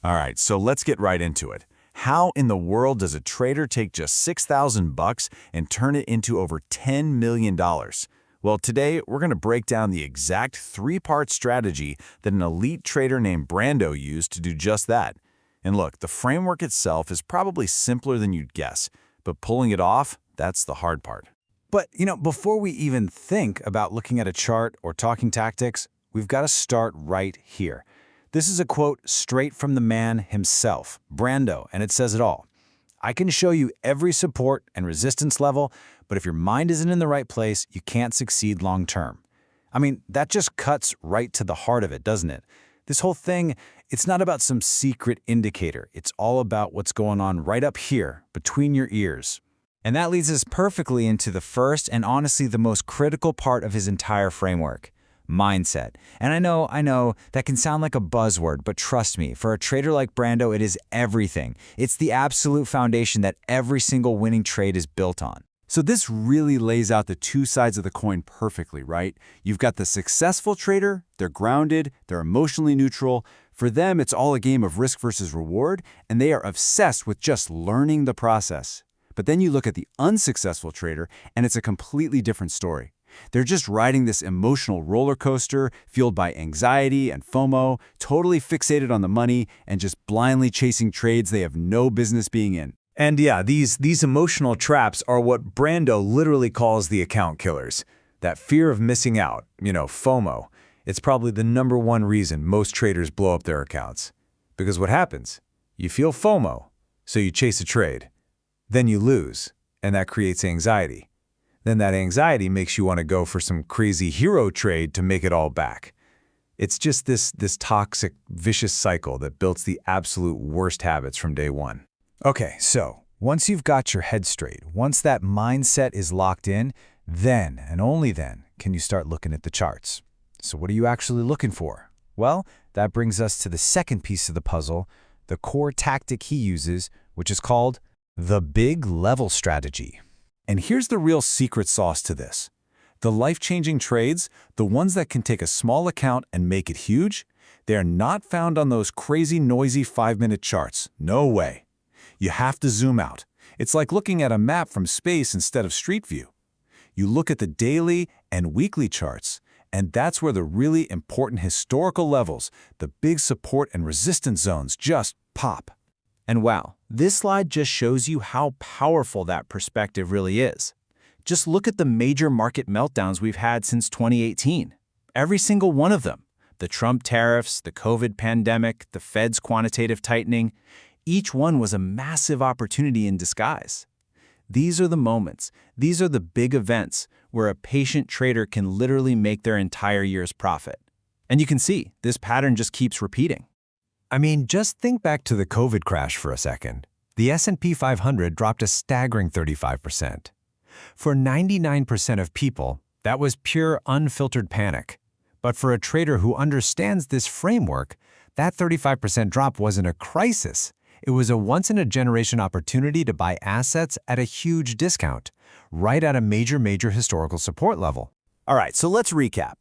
All right, so let's get right into it. How in the world does a trader take just 6,000 bucks and turn it into over $10 million? Well, today we're going to break down the exact three-part strategy that an elite trader named Brando used to do just that. And look, the framework itself is probably simpler than you'd guess, but pulling it off, that's the hard part. But, before we even think about looking at a chart or talking tactics, we've got to start right here. This is a quote straight from the man himself, Brando, and it says it all. I can show you every support and resistance level, but if your mind isn't in the right place, you can't succeed long term. I mean, that just cuts right to the heart of it, doesn't it? This whole thing, it's not about some secret indicator. It's all about what's going on right up here, between your ears. And that leads us perfectly into the first and honestly the most critical part of his entire framework. Mindset. And I know, that can sound like a buzzword, but trust me, for a trader like Brando, it is everything. It's the absolute foundation that every single winning trade is built on. So this really lays out the two sides of the coin perfectly, right? You've got the successful trader, they're grounded, they're emotionally neutral. For them, it's all a game of risk versus reward, and they are obsessed with just learning the process. But then you look at the unsuccessful trader, and it's a completely different story. They're just riding this emotional roller coaster fueled by anxiety and FOMO, totally fixated on the money, and just blindly chasing trades they have no business being in. And yeah, these emotional traps are what Brando literally calls the account killers. That fear of missing out, FOMO. It's probably the #1 reason most traders blow up their accounts. Because what happens? You feel FOMO, so you chase a trade. Then you lose, and that creates anxiety. Then that anxiety makes you want to go for some crazy hero trade to make it all back. It's just this toxic, vicious cycle that builds the absolute worst habits from day one. Okay, so once you've got your head straight, once that mindset is locked in, then and only then can you start looking at the charts. So what are you actually looking for? Well, that brings us to the second piece of the puzzle, the core tactic he uses, which is called the big level strategy. And here's the real secret sauce to this. The life-changing trades, the ones that can take a small account and make it huge, they are not found on those crazy, noisy 5-minute charts. No way. You have to zoom out. It's like looking at a map from space instead of street view. You look at the daily and weekly charts, and that's where the really important historical levels, the big support and resistance zones, just pop. And wow, this slide just shows you how powerful that perspective really is. Just look at the major market meltdowns we've had since 2018. Every single one of them. The Trump tariffs, the COVID pandemic, the Fed's quantitative tightening. Each one was a massive opportunity in disguise. These are the moments, these are the big events where a patient trader can literally make their entire year's profit. And you can see, this pattern just keeps repeating. I mean, just think back to the COVID crash for a second. The S&P 500 dropped a staggering 35%. For 99% of people, that was pure unfiltered panic. But for a trader who understands this framework, that 35% drop wasn't a crisis. It was a once-in-a-generation opportunity to buy assets at a huge discount, right at a major historical support level. All right, so let's recap.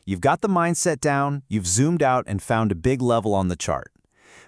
You've got the mindset down, you've zoomed out and found a big level on the chart.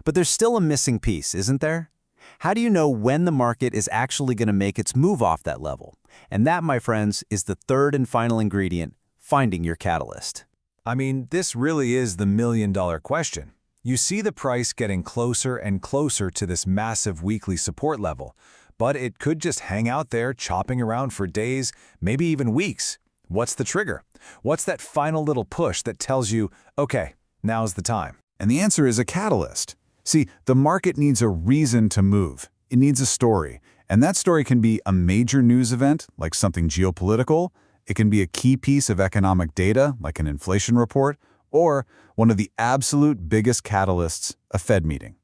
But there's still a missing piece, isn't there? How do you know when the market is actually going to make its move off that level? And that, my friends, is the third and final ingredient, finding your catalyst. I mean, this really is the million-dollar question. You see the price getting closer and closer to this massive weekly support level, but it could just hang out there chopping around for days, maybe even weeks. What's the trigger? What's that final little push that tells you, okay, now's the time? And the answer is a catalyst. See, the market needs a reason to move. It needs a story. And that story can be a major news event, like something geopolitical. It can be a key piece of economic data, like an inflation report, or one of the absolute biggest catalysts, a Fed meeting.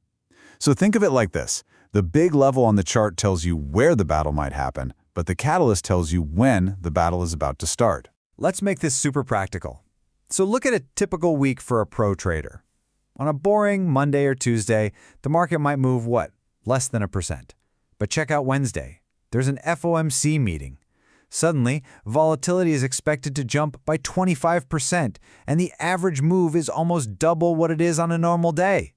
So think of it like this. The big level on the chart tells you where the battle might happen, but the catalyst tells you when the battle is about to start. Let's make this super practical. So look at a typical week for a pro trader. On a boring Monday or Tuesday, the market might move what? Less than 1%. But check out Wednesday. There's an FOMC meeting. Suddenly, volatility is expected to jump by 25%, and the average move is almost double what it is on a normal day.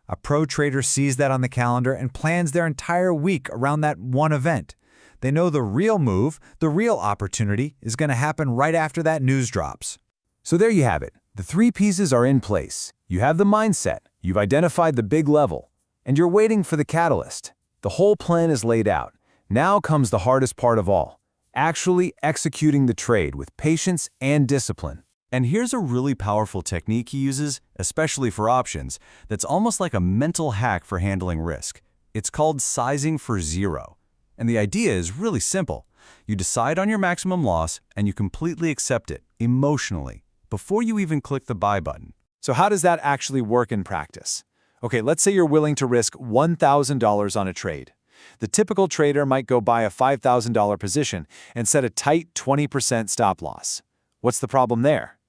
A pro trader sees that on the calendar and plans their entire week around that one event. They know the real move, the real opportunity, is going to happen right after that news drops. So there you have it. The three pieces are in place. You have the mindset, you've identified the big level, and you're waiting for the catalyst. The whole plan is laid out. Now comes the hardest part of all, actually executing the trade with patience and discipline. And here's a really powerful technique he uses, especially for options, that's almost like a mental hack for handling risk. It's called sizing for zero. And the idea is really simple. You decide on your maximum loss and you completely accept it, emotionally, before you even click the buy button. So how does that actually work in practice? Okay, let's say you're willing to risk $1,000 on a trade. The typical trader might go buy a $5,000 position and set a tight 20% stop loss. What's the problem there?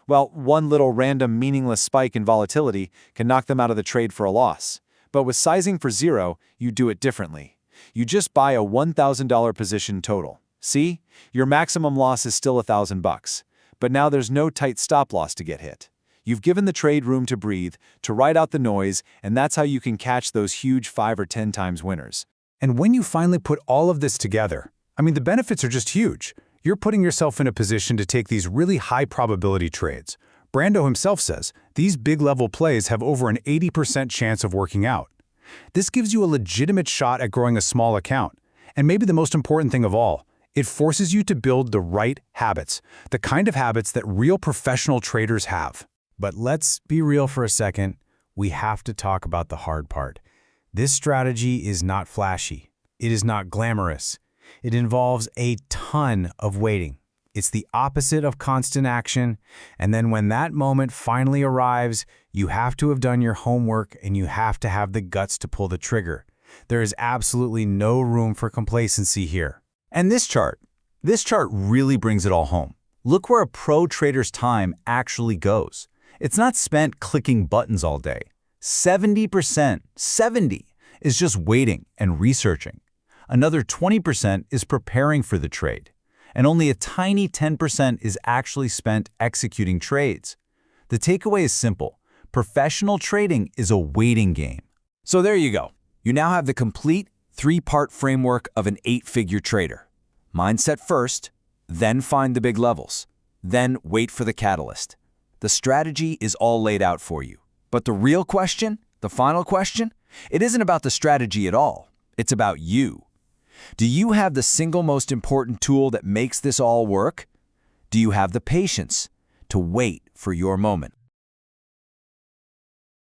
Well, one little random meaningless spike in volatility can knock them out of the trade for a loss. But with sizing for zero, you do it differently. You just buy a $1,000 position total. See? Your maximum loss is still $1,000. But now there's no tight stop loss to get hit. You've given the trade room to breathe, to ride out the noise, and that's how you can catch those huge 5 or 10 times winners. And when you finally put all of this together, the benefits are just huge. You're putting yourself in a position to take these really high probability trades. Brando himself says these big level plays have over an 80% chance of working out. This gives you a legitimate shot at growing a small account. And maybe the most important thing of all, it forces you to build the right habits, the kind of habits that real professional traders have. But let's be real for a second. We have to talk about the hard part. This strategy is not flashy. It is not glamorous. It involves a ton of waiting. It's the opposite of constant action, and then when that moment finally arrives, you have to have done your homework and you have to have the guts to pull the trigger. There is absolutely no room for complacency here. And this chart really brings it all home. Look where a pro trader's time actually goes. It's not spent clicking buttons all day. 70%, 70, is just waiting and researching. Another 20% is preparing for the trade. And only a tiny 10% is actually spent executing trades. The takeaway is simple. Professional trading is a waiting game. So there you go. You now have the complete three-part framework of an 8-figure trader. Mindset first, then find the big levels, then wait for the catalyst. The strategy is all laid out for you. But the real question, the final question, it isn't about the strategy at all. It's about you. Do you have the single most important tool that makes this all work? Do you have the patience to wait for your moment?